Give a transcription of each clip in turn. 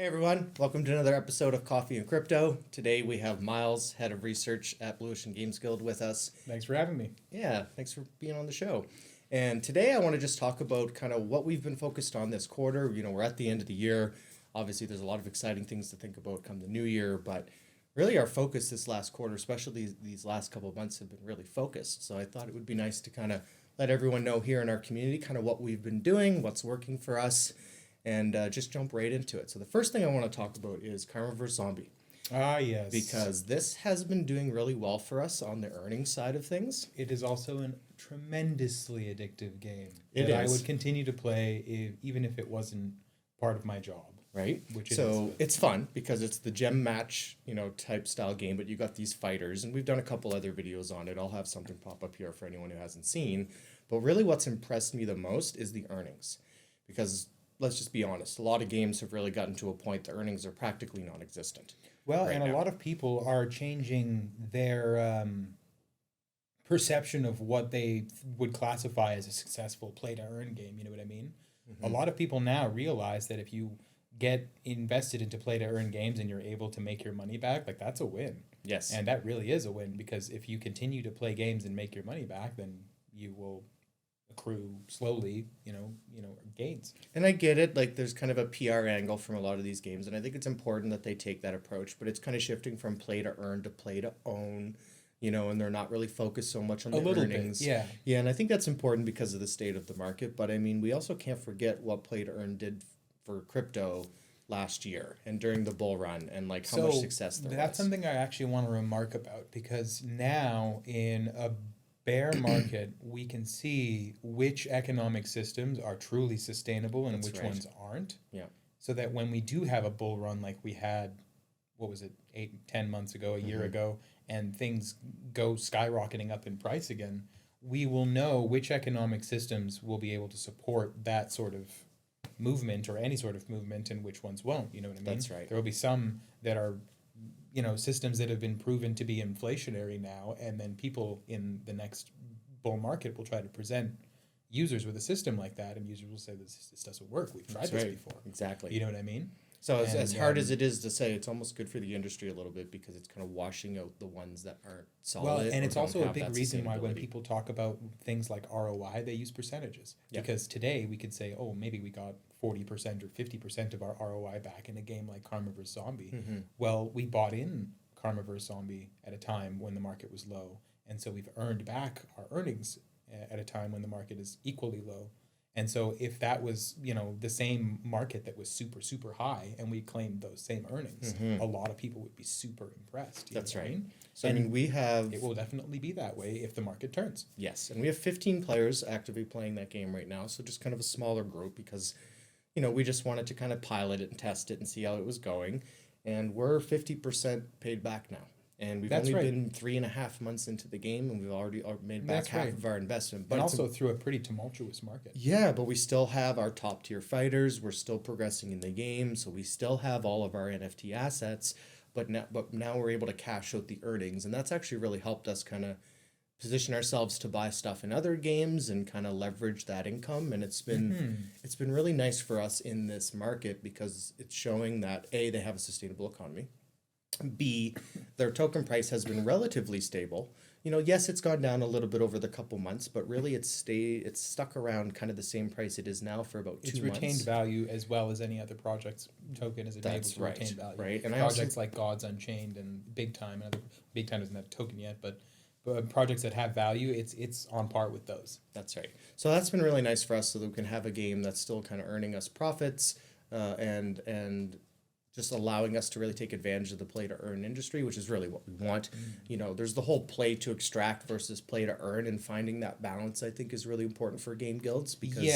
Hey everyone, welcome to another episode of Coffee and Crypto. Today we have Miles, head of research at Blu Ocean Games Guild with us. Thanks for having me. Yeah, thanks for being on the show. And today I want to just talk about kind of what we've been focused on this quarter. We're at the end of the year. Obviously, there's a lot of exciting things to think about come the new year, but really our focus this last quarter, especially these last couple of months, have been really focused. So I thought it would be nice to kind of let everyone know here in our community kind of what we've been doing, what's working for us, and just jump right into it. So the first thing I want to talk about is Karma vs. Zombie. Ah, yes. Because this has been doing really well for us on the earnings side of things. It is also a tremendously addictive game It that I is. would continue to play even if it wasn't part of my job. Right? Which it so is. it's fun because it's the gem match, type style game, but you got these fighters, and we've done a couple other videos on it. I'll have something pop up here for anyone who hasn't seen. But really what's impressed me the most is the earnings. Because let's just be honest, a lot of games have really gotten to a point the earnings are practically non-existent. Well, right and now. a lot of people are changing their perception of what they would classify as a successful play-to-earn game. You know what I mean? Mm-hmm. A lot of people now realize that if you get invested into play-to-earn games and you're able to make your money back, like that's a win. Yes. And that really is a win, because if you continue to play games and make your money back, then you will accrue slowly, gains. And I get it, like there's kind of a PR angle from a lot of these games, and I think it's important that they take that approach, but it's kind of shifting from play to earn to play to own, and they're not really focused so much on the earnings. Yeah. Yeah, and I think that's important because of the state of the market, but I mean, we also can't forget what play to earn did for crypto last year and during the bull run, and like how much success there was. That's something I actually want to remark about, because now in a bear market, we can see which economic systems are truly sustainable and That's which right. ones aren't. Yeah. So that when we do have a bull run like we had, what was it, 8-10 months ago, a year ago, and things go skyrocketing up in price again, we will know which economic systems will be able to support that sort of movement, or any sort of movement, and which ones won't. You know what I mean? That's right. There will be some that are, systems that have been proven to be inflationary now, and then people in the next bull market will try to present users with a system like that, and users will say, this doesn't work. We've tried this before. Exactly. You know what I mean? So as hard as it is to say, it's almost good for the industry a little bit, because it's kind of washing out the ones that aren't solid. Well, and or it's don't also a have big that reason why when sustainability. people talk about things like ROI, they use percentages. Yeah. Because today we could say, oh, maybe we got 40% or 50% of our ROI back in a game like Karma vs. Zombie. Mm-hmm. Well, we bought in Karma vs. Zombie at a time when the market was low, and so we've earned back our earnings at a time when the market is equally low. And so if that was, the same market that was super, super high, and we claimed those same earnings, a lot of people would be super impressed. That's right. Mean? So And I mean, we have it will definitely be that way if the market turns. yes, and we have 15 players actively playing that game right now. So just kind of a smaller group, because we just wanted to kind of pilot it and test it and see how it was going. And we're 50% paid back now. And we've That's only right. been 3.5 months into the game, and we've already made back That's half right. of our investment. But it's also through a pretty tumultuous market. yeah, but we still have our top tier fighters. We're still progressing in the game, so we still have all of our NFT assets. But now we're able to cash out the earnings, and that's actually really helped us kind of position ourselves to buy stuff in other games and kind of leverage that income. And it's been really nice for us in this market, because it's showing that A, they have a sustainable economy. B, their token price has been relatively stable. Yes, it's gone down a little bit over the couple months, but really it's stuck around kind of the same price it is now for about 2 It's months. retained value as well as any other project's token is able That's to right, retain value. right. And I Projects like Gods Unchained and Big Time, and Big Time doesn't have a token yet, but projects that have value, it's on par with those. That's right. So that's been really nice for us, so that we can have a game that's still kind of earning us profits, and just allowing us to really take advantage of the play to earn industry, which is really what we want. There's the whole play to extract versus play to earn, and finding that balance I think is really important for game guilds, because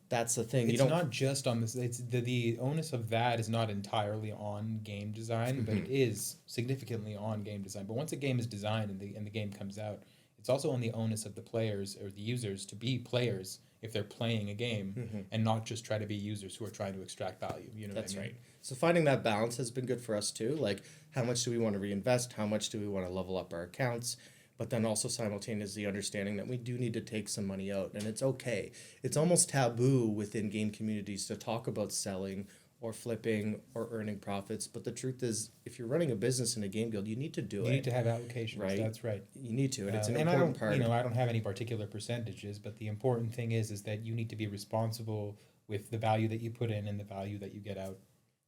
that's the thing. It's not just on this. It's the onus of that is not entirely on game design, but it is significantly on game design. But once a game is designed and the game comes out, it's also on the onus of the players or the users to be players if they're playing a game, and not just try to be users who are trying to extract value. You know That's what I mean? right. So finding that balance has been good for us too. Like, how much do we want to reinvest? How much do we want to level up our accounts? But then also simultaneously understanding that we do need to take some money out, and it's okay. It's almost taboo within game communities to talk about selling or flipping or earning profits. But the truth is, if you're running a business in a game guild, you need to do You it. need to have allocations. Right? That's right. You need to, and it's an And important part. I don't have any particular percentages, but the important thing is that you need to be responsible with the value that you put in and the value that you get out.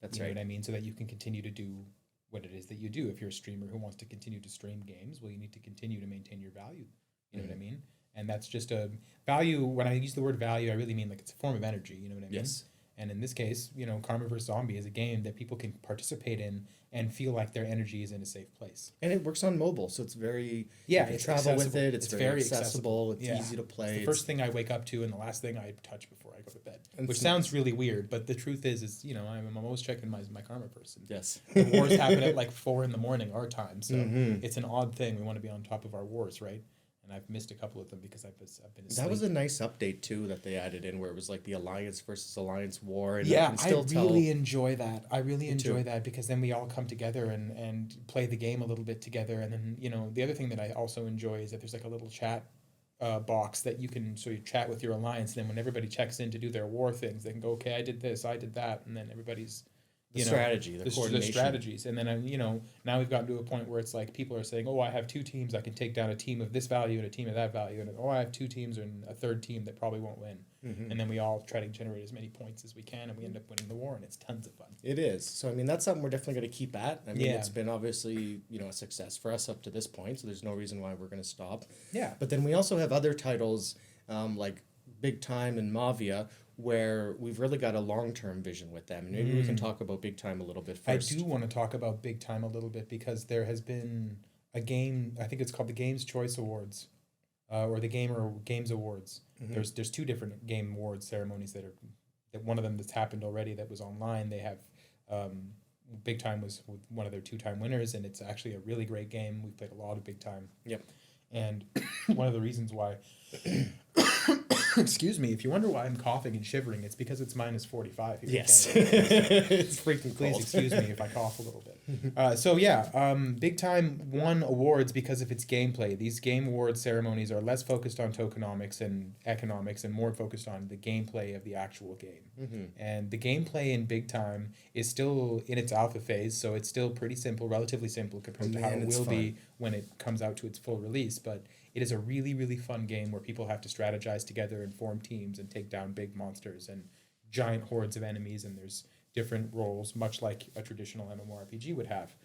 That's you know right. what I mean? So that you can continue to do what it is that you do. If you're a streamer who wants to continue to stream games, well, you need to continue to maintain your value. You know what I mean? And that's just a value. When I use the word value, I really mean like it's a form of energy. You know what I mean? Yes. And in this case, you know, Karma vs. Zombie is a game that people can participate in and feel like their energy is in a safe place. And it works on mobile, so it's very Yeah, you can it's travel with accessible. it. It's very accessible. It's Yeah. easy to play. It's the first thing I wake up to and the last thing I touch before I go to bed. And Which it's sounds really weird, but the truth is you know, I'm always checking my Karma person. Yes. The wars happen at like 4 a.m. our time, so Mhm. it's an odd thing. We want to be on top of our wars, right? And I've missed a couple of them because I've been asleep. That was a nice update too that they added in, where it was like the Alliance versus Alliance war, and Yeah, I can still really enjoy that. I really Me enjoy too. that because then we all come together and play the game a little bit together. And then, you know, the other thing that I also enjoy is that there's like a little chat box that you can so you chat with your alliance. And then when everybody checks in to do their war things, they can go, okay, I did this, I did that, and then everybody's the strategy, the the coordination. strategies. And then you know, now we've gotten to a point where it's like people are saying, oh, I have 2 teams, I can take down a team of this value and a team of that value, and oh, I have 2 teams and a third team that probably won't win. Mhm. And then we all try to generate as many points as we can, and we end up winning the war, and it's tons of fun. It is. So I mean, that's something we're definitely going to keep at. I mean, Yeah. it's been obviously, you know, a success for us up to this point, so there's no reason why we're going to stop. Yeah. But then we also have other titles like Big Time and Mavia, where we've really got a long-term vision with them. And maybe we can talk about Big Time a little bit first. I do want to talk about Big Time a little bit because there has been a game, I think it's called the Games Choice Awards, or the Games Awards. There's 2 different game award ceremonies that one of them that's happened already that was online. They have Big Time was one of their 2-time winners, and it's actually a really great game. We've played a lot of Big Time. Yep. And one of the reasons why excuse me, if you wonder why I'm coughing and shivering, it's because it's minus 45 here. Yes. In Canada. It's freaking Please cold. excuse me if I cough a little bit. So yeah, Big Time won awards because of its gameplay. These game award ceremonies are less focused on tokenomics and economics and more focused on the gameplay of the actual game. And the gameplay in Big Time is still in its alpha phase, so it's still pretty simple, relatively simple compared to how Man, it it's will be fun. when it comes out to its full release. But it is a really, really fun game where people have to strategize together and form teams and take down big monsters and giant hordes of enemies, and there's different roles, much like a traditional MMORPG would have.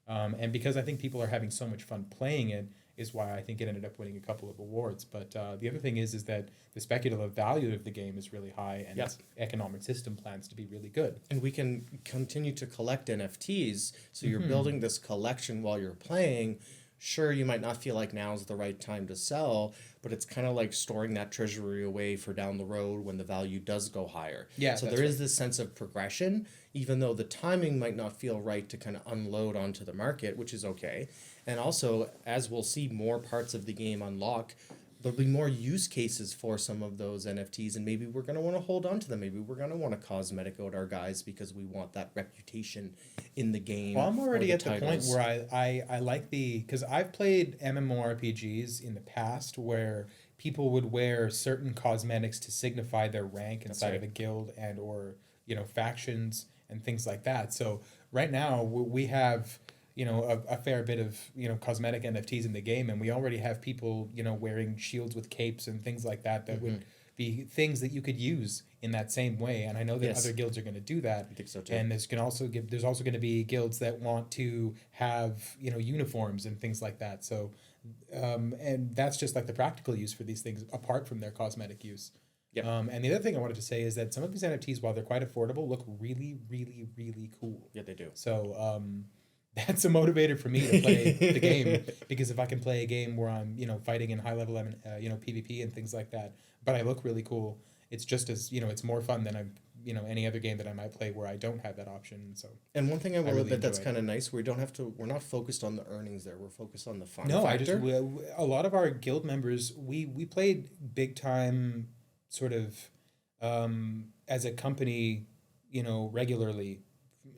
And because I think people are having so much fun playing it is why I think it ended up winning a couple of awards. But the other thing is that the speculative value of the game is really high, and its economic system plans to be really good. And we can continue to collect NFTs, so you're building this collection while you're playing. Sure, you might not feel like now's the right time to sell, but it's kind of like storing that treasury away for down the road when the value does go higher. Yeah, so that's there is this sense of progression, even though the timing might not feel right to kind of unload onto the market, which is okay. And also, as we'll see more parts of the game unlock, there'll be more use cases for some of those NFTs, and maybe we're going to want to hold on to them. Maybe we're going to want to cosmetic out our guys because we want that reputation in the game. Well, I'm already or at the point titles. where I like because I've played MMORPGs in the past where people would wear certain cosmetics to signify their rank inside of a guild and or factions and things like that. So right now we have a fair bit of cosmetic NFTs in the game, and we already have people wearing shields with capes and things like that would be things that you could use in that same way. And I know that other guilds are going to do that. I think so too. And there's also going to be guilds that want to have uniforms and things like that. So and that's just like the practical use for these things apart from their cosmetic use. Yep. And the other thing I wanted to say is that some of these NFTs, while they're quite affordable, look really, really, really cool. Yeah, they do. So that's a motivator for me to play the game, because if I can play a game where I'm fighting in high level PvP and things like that, but I look really cool, it's just as it's more fun than any other game that I might play where I don't have that option. So And one thing I will really admit that's enjoy it. kind of nice, we're not focused on the earnings there. We're focused on the fun no, factor. a lot of our guild members, we played Big Time sort of as a company, regularly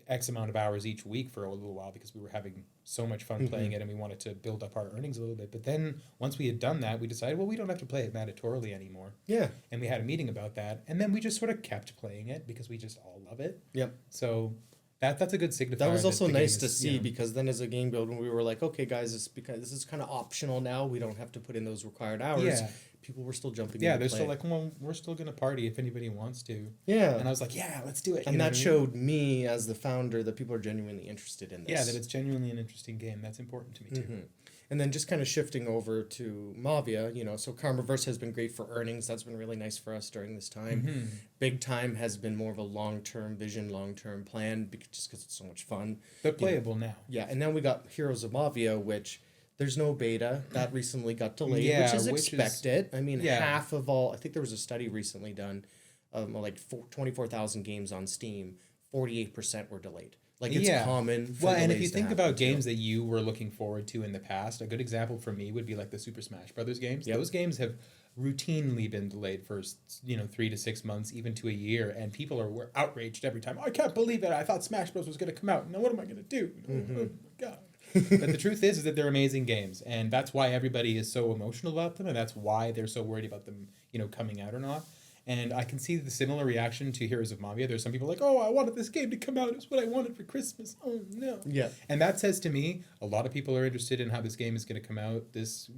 X amount of hours each week for a little while because we were having so much fun playing it, and we wanted to build up our earnings a little bit. But then once we had done that, we decided, well, we don't have to play it mandatorily anymore. Yeah. And we had a meeting about that, and then we just sort of kept playing it because we just all love it. Yep. So that's a good signifier. That was also the nice game to is, see, because then as a game builder, we were like, okay, guys, this is kind of optional now. We don't have to put in those required hours. Yeah. People were still jumping Yeah, in. they're still like, well, we're still going to party if anybody wants to. Yeah. And I was like, yeah, let's do it. And that showed me as the founder that people are genuinely interested in this. Yeah, that it's genuinely an interesting game. That's important to me too. And then just kind of shifting over to Mavia, so Karmaverse has been great for earnings. That's been really nice for us during this time. Big Time has been more of a long-term vision, long-term plan, just because it's so much fun. They're playable now. Yeah, and then we got Heroes of Mavia, which there's no beta. That recently got delayed, which is expected. I mean, half of all, I think there was a study recently done, like 24,000 games on Steam, 48% were delayed. Like, it's common for and if you delays to think happen, about games that you were looking forward to in the past, a good example for me would be like the Super Smash Brothers games. Those games have routinely been delayed for 3 to 6 months, even to a year, and people were outraged every time. I can't believe it. I thought Smash Bros was going to come out. Now what am I going to do? Oh my god. But the truth is that they're amazing games, and that's why everybody is so emotional about them, and that's why they're so worried about them, coming out or not. And I can see the similar reaction to Heroes of Mavia. There's some people like, oh, I wanted this game to come out. It's what I wanted for Christmas. Oh, no. Yeah. And that says to me, a lot of people are interested in how this game is going to come out. This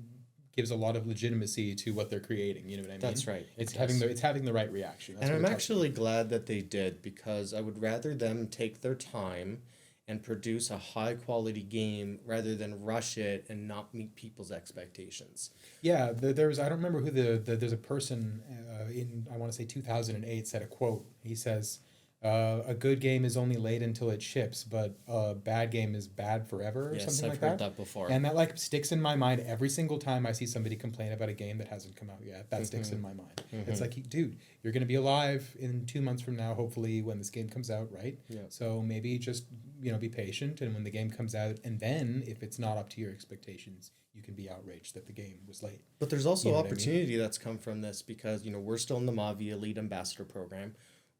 gives a lot of legitimacy to what they're creating. You know what I mean? That's right. It's having the right reaction. That's and I'm actually glad that they did, because I would rather them take their time and produce a high quality game rather than rush it and not meet people's expectations. Yeah, there was, I don't remember who there's a person in, I want to say 2008, said a quote. He says, a good game is only late until it ships, but a bad game is bad forever, or something like that. Yes, I've heard that before. And that like sticks in my mind every single time I see somebody complain about a game that hasn't come out yet. That sticks in my mind. It's like, dude, you're going to be alive in 2 months from now, hopefully, when this game comes out, right? Yeah. So maybe just, be patient, and when the game comes out, and then if it's not up to your expectations, you can be outraged that the game was late. But there's also opportunity that's come from this, because, we're still in the Mavia Lead Ambassador program.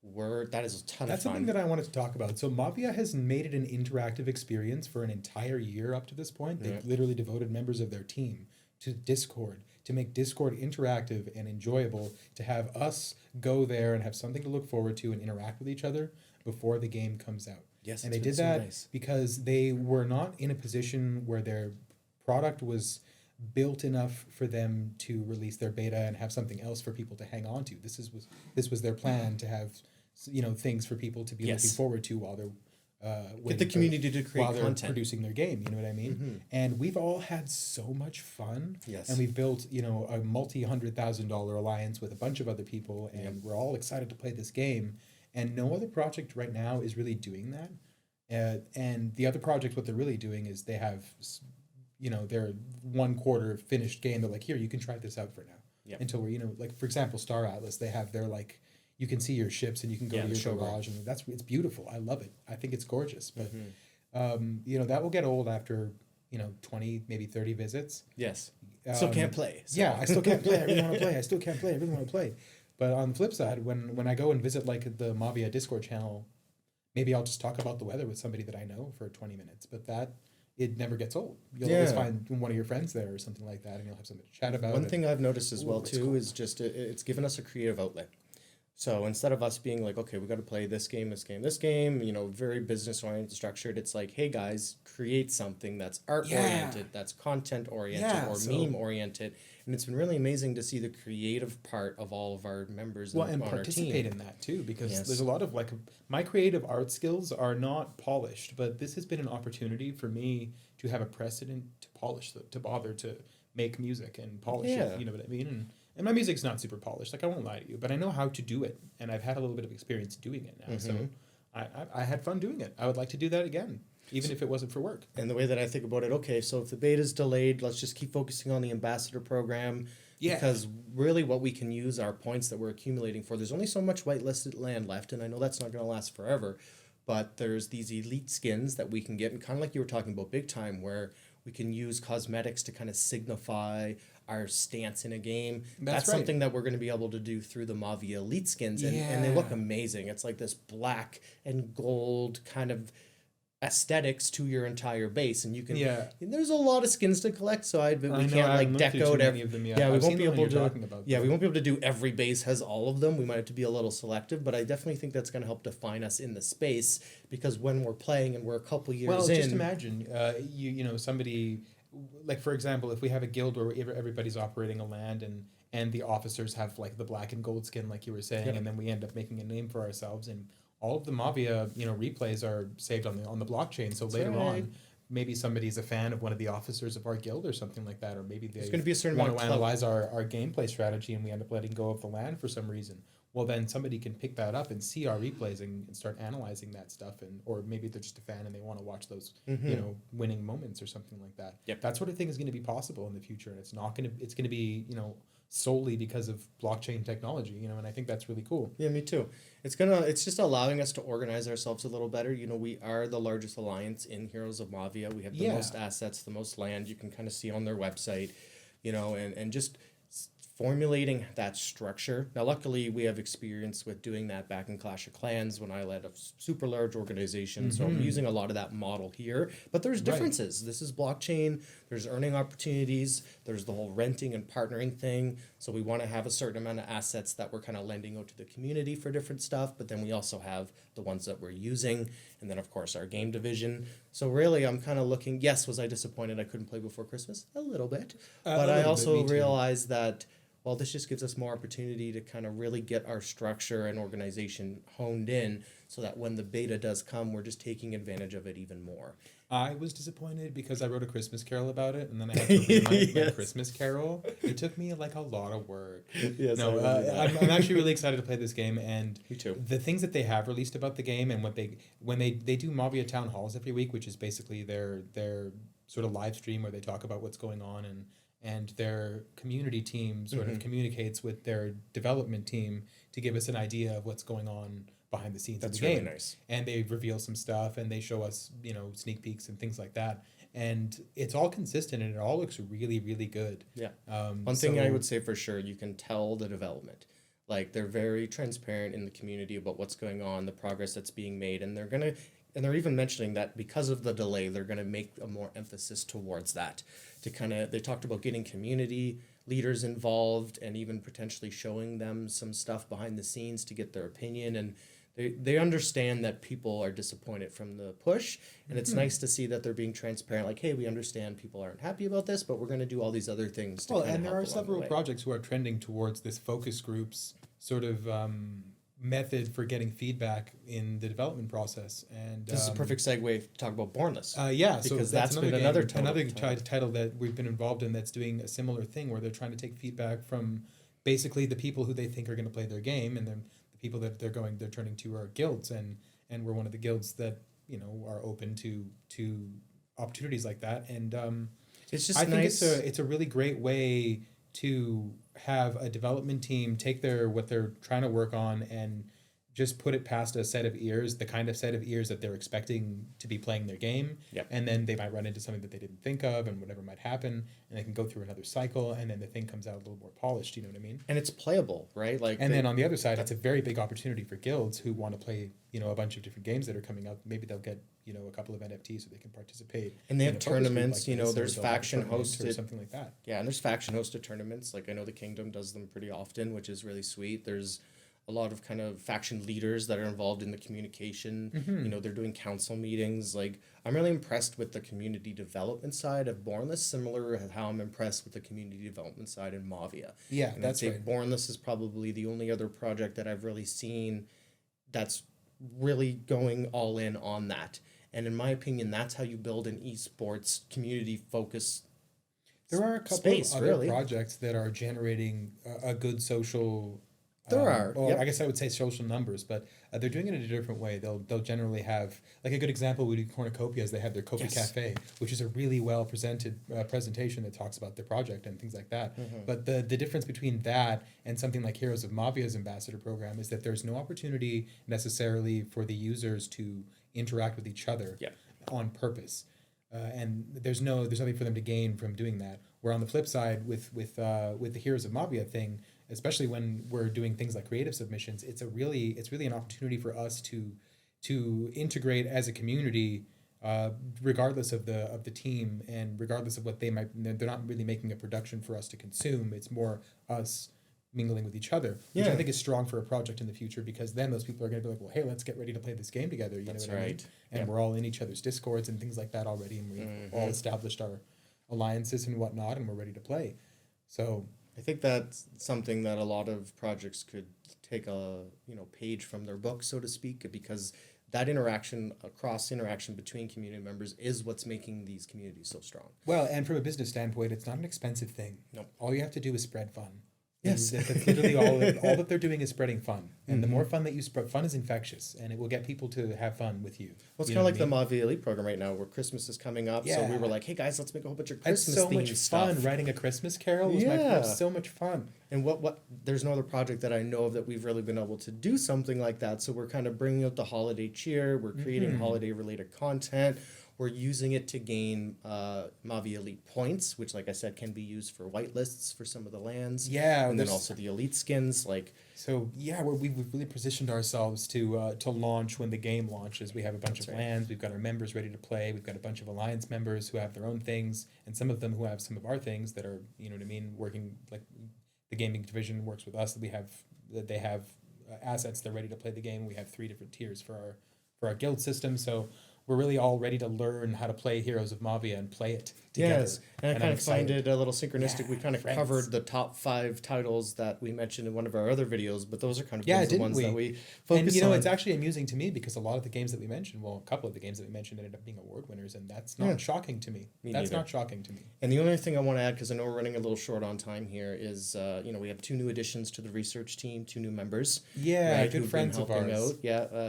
That is a ton of fun. That's something that I wanted to talk about. So Mavia has made it an interactive experience for an entire year up to this point. They've literally devoted members of their team to Discord, to make Discord interactive and enjoyable, to have us go there and have something to look forward to and interact with each other before the game comes out. Yes, and they did that because they were not in a position where their product was built enough for them to release their beta and have something else for people to hang on to. This was their plan, to have things for people to be looking forward to while they're get the community to create while content, they're producing their game. You know what I mean? And we've all had so much fun. Yes. And we've built a $multi-$100,000 alliance with a bunch of other people, and we're all excited to play this game. And no other project right now is really doing that. And the other projects, what they're really doing is they have, their 1/4 finished game. They're like, here, you can try this out for now. Until we're, like, for example, Star Atlas, they have their, like, you can see your ships and you can go to your garage, and it's beautiful. I love it. I think it's gorgeous. But, that will get old after, 20, maybe 30 visits. Yes. Still can't play. So. Yeah, I still can't play. I really want to play. I still can't play. I really want to play. But on the flip side, when I go and visit like the Mavia Discord channel, maybe I'll just talk about the weather with somebody that I know for 20 minutes. But it never gets old. You'll always find one of your friends there or something like that, and you'll have something to chat about. One thing I've noticed as well too is just it's given us a creative outlet. So instead of us being like, okay, we got to play this game, very business oriented, structured, it's like, hey guys, create something that's art oriented, that's content oriented, or meme oriented. And it's been really amazing to see the creative part of all of our members and participate in that too, because there's a lot of my creative art skills are not polished, but this has been an opportunity for me to have a precedent to polish them, to bother to make music and polish it. You know what I mean? And my music's not super polished, like I won't lie to you, but I know how to do it, and I've had a little bit of experience doing it now. So I had fun doing it. I would like to do that again, even if it wasn't for work. And the way that I think about it, okay, so if the beta's delayed, let's just keep focusing on the ambassador program. Yeah. Because really what we can use are points that we're accumulating for. There's only so much whitelisted land left, and I know that's not going to last forever, but there's these elite skins that we can get, and kind of like you were talking about Big Time, where we can use cosmetics to kind of signify our stance in a game. That's something that we're going to be able to do through the Mavia Elite skins, and they look amazing. It's like this black and gold kind of aesthetics to your entire base, and you can. Yeah. And there's a lot of skins to collect, so we I know, can't I like haven't looked deck through too out many every. of them yet. Yeah, we I've won't seen be the one able you're to. talking about, Yeah, though. we won't be able to do every base has all of them. We might have to be a little selective, but I definitely think that's going to help define us in the space, because when we're playing and we're a couple years Well, in. just imagine, you know, somebody, like for example, if we have a guild where everybody's operating a land and the officers have like the black and gold skin, like you were saying, Yep. and then we end up making a name for ourselves, and all of the Mavia, you know, replays are saved on the blockchain. So later right. on, maybe somebody's a fan of one of the officers of our guild or something like that, or maybe they There's going to be a certain want amount to of clout. analyze our gameplay strategy, and we end up letting go of the land for some reason. Well, then somebody can pick that up and see our replays and start analyzing that stuff, and or maybe they're just a fan and they want to watch those, you know, winning moments or something like that. Yep. That sort of thing is going to be possible in the future, and it's not going to. It's going to be, you know, solely because of blockchain technology, you know, and I think that's really cool. Yeah, me too. It's just allowing us to organize ourselves a little better. You know, we are the largest alliance in Heroes of Mavia. We have the Yeah. most assets, the most land. You can kind of see on their website, you know, and just formulating that structure. Now, luckily, we have experience with doing that back in Clash of Clans when I led a super large organization. So I'm using a lot of that model here. But there's differences. This is blockchain. There's earning opportunities. There's the whole renting and partnering thing. So we want to have a certain amount of assets that we're kind of lending out to the community for different stuff. But then we also have the ones that we're using. And then, of course, our game division. So really, I'm kind of looking, yes, was I disappointed I couldn't play before Christmas? A little bit. But I also realized that, well, this just gives us more opportunity to kind of really get our structure and organization honed in, so that when the beta does come, we're just taking advantage of it even more. I was disappointed because I wrote a Christmas Carol about it, and then I had to read my Yes. Christmas Carol. It took me like a lot of work. Yes, No, I'm actually really excited to play this game, and Me too. the things that they have released about the game, and what when they do Mavia town halls every week, which is basically their sort of live stream where they talk about what's going on, and their community team sort of communicates with their development team to give us an idea of what's going on behind the scenes That's of the really game. nice. And they reveal some stuff, and they show us, you know, sneak peeks and things like that. And it's all consistent, and it all looks really, really good. Yeah. One thing I would say for sure, you can tell the development. Like, they're very transparent in the community about what's going on, the progress that's being made, and they're even mentioning that because of the delay, they're gonna make a more emphasis towards that. They talked about getting community leaders involved and even potentially showing them some stuff behind the scenes to get their opinion, and they understand that people are disappointed from the push, and it's nice to see that they're being transparent. Like, hey, we understand people aren't happy about this, but we're going to do all these other things. Well, and there are several projects who are trending towards this focus groups sort of method for getting feedback in the development process. And this is a perfect segue to talk about Bornless. Yeah, because so that's been another title that we've been involved in that's doing a similar thing, where they're trying to take feedback from basically the people who they think are going to play their game, and then the people that they're turning to are guilds, and we're one of the guilds that, you know, are open to opportunities like that. And it's just I nice. think it's a really great way to have a development team take what they're trying to work on and just put it past a set of ears, the kind of set of ears that they're expecting to be playing their game. Yep. And then they might run into something that they didn't think of, and whatever might happen, and they can go through another cycle, and then the thing comes out a little more polished, you know what I mean? And it's playable, right? Like, And then on the other side, it's a very big opportunity for guilds who want to play, you know, a bunch of different games that are coming up. Maybe they'll get, you know, a couple of NFTs so they can participate. And they in have a focus group tournaments, like you know, this, or there's they'll have a faction tournament or hosted. something like that. Yeah, and there's faction hosted tournaments. Like, I know the Kingdom does them pretty often, which is really sweet. There's a lot of kind of faction leaders that are involved in the communication. You know, they're doing council meetings. Like, I'm really impressed with the community development side of Bornless, similar to how I'm impressed with the community development side in Mavia. Yeah, And that's I'd say right. Bornless is probably the only other project that I've really seen that's really going all in on that. And in my opinion, that's how you build an esports community focus. There are a couple space, of other really. projects that are generating a good social. There are, Well, yep. I guess I would say social numbers, but they're doing it in a different way. They'll generally have, like, a good example would be Cornucopias. They have their Coffee Yes. Cafe, which is a really well presented presentation that talks about their project and things like that. But the difference between that and something like Heroes of Mavia's ambassador program is that there's no opportunity necessarily for the users to interact with each other Yep. on purpose. And there's nothing for them to gain from doing that. Where on the flip side, with the Heroes of Mavia thing, especially when we're doing things like creative submissions, it's really an opportunity for us to integrate as a community regardless of the team and regardless of what they're not really making a production for us to consume. It's more us mingling with each other, which I think is strong for a project in the future, because then those people are going to be like, well, hey, let's get ready to play this game together. You know what I mean? And we're all in each other's Discords and things like that already, and we've all established our alliances and whatnot, and we're ready to play. So I think that's something that a lot of projects could take a page from their book, so to speak, because that cross interaction between community members is what's making these communities so strong. Well, and from a business standpoint, it's not an expensive thing. No. All you have to do is spread fun. Yes. That's literally all that they're doing is spreading fun. And the more fun that you spread, fun is infectious, and it will get people to have fun with you. Well, it's kind of like the Mavia Elite program right now, where Christmas is coming up. Yeah. So we were like, hey guys, let's make a whole bunch of Christmas so much stuff. fun. Writing a Christmas carol was so much fun. And what there's no other project that I know of that we've really been able to do something like that. So we're kind of bringing out the holiday cheer. We're creating holiday related content. We're using it to gain Mavia Elite points, which, like I said, can be used for whitelists for some of the lands. Yeah, and then also the Elite skins. We've really positioned ourselves to launch when the game launches. We have a bunch of lands. We've got our members ready to play. We've got a bunch of alliance members who have their own things, and some of them who have some of our things that are, you know what I mean, working like the gaming division works with us. They have assets. They're ready to play the game. We have 3 different tiers for our guild system. So we're really all ready to learn how to play Heroes of Mavia and play it together. Yes, and I kind of find it a little synchronistic. We kind of covered the top 5 titles that we mentioned in one of our other videos, but those are kind of the ones that we focus on. And it's actually amusing to me because a lot of the games that we mentioned, well, a couple of the games that we mentioned ended up being award winners, and that's not shocking to me. That's not shocking to me. And the only thing I want to add, because I know we're running a little short on time here, is we have 2 new additions to the research team, 2 new members. Yeah, good friends of ours.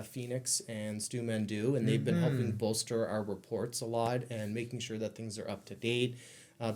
Phoenix and Stu Mandu, and they've been helping bolster our reports a lot and making sure that things are up to date,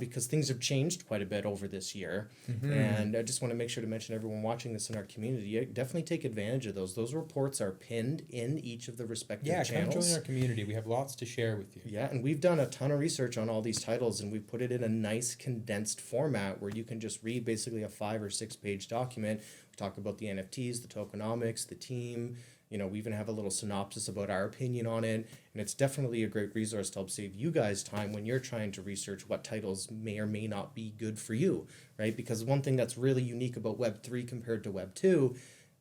because things have changed quite a bit over this year. And I just want to make sure to mention everyone watching this in our community, definitely take advantage of those. Those reports are pinned in each of the respective channels. Come join our community. We have lots to share with you. Yeah, and we've done a ton of research on all these titles, and we've put it in a nice condensed format where you can just read basically a 5 or 6 page document. We talk about the NFTs, the tokenomics, the team. We even have a little synopsis about our opinion on it, and it's definitely a great resource to help save you guys time when you're trying to research what titles may or may not be good for you, right? Because one thing that's really unique about Web3 compared to Web2,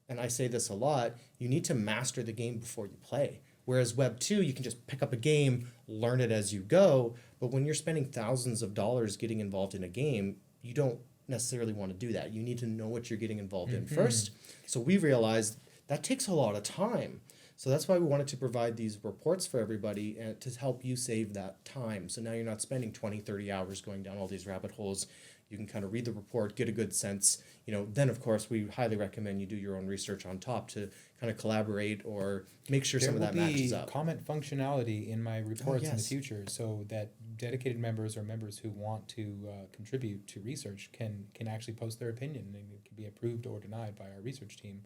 and I say this a lot, you need to master the game before you play. Whereas Web2, you can just pick up a game, learn it as you go, but when you're spending thousands of dollars getting involved in a game, you don't necessarily want to do that. You need to know what you're getting involved in first. So we realized that takes a lot of time. So that's why we wanted to provide these reports for everybody and to help you save that time. So now you're not spending 20, 30 hours going down all these rabbit holes. You can kind of read the report, get a good sense. Then of course we highly recommend you do your own research on top to kind of collaborate or make sure some of that matches up. Comment functionality in my reports in the future, so that dedicated members or members who want to contribute to research can actually post their opinion, and it can be approved or denied by our research team.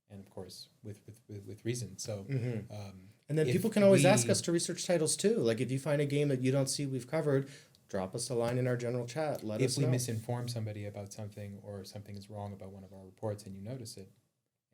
And of course, with reason. So, and then people can always ask us to research titles too. Like if you find a game that you don't see we've covered, drop us a line in our general chat. Let us know. If we misinform somebody about something, or something is wrong about one of our reports, and you notice it,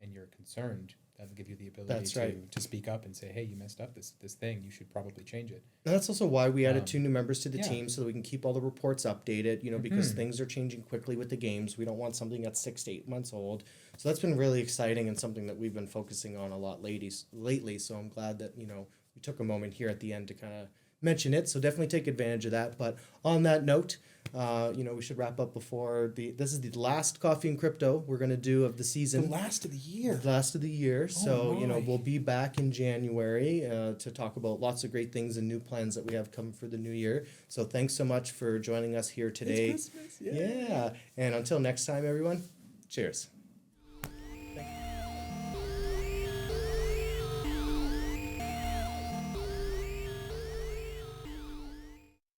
and you're concerned, that'll give you the ability to speak up and say, hey, you messed up this thing. You should probably change it. And that's also why we added 2 new members to the team, so that we can keep all the reports updated, because things are changing quickly with the games. We don't want something that's 6 to 8 months old. So that's been really exciting and something that we've been focusing on a lot lately. So I'm glad that, we took a moment here at the end to kind of mention it. So definitely take advantage of that. But on that note, we should wrap up before this is the last Coffee and Crypto we're going to do of the season. The last of the year. So, we'll be back in January to talk about lots of great things and new plans that we have coming for the new year. So thanks so much for joining us here today. It's Christmas. Yeah. And until next time, everyone, cheers.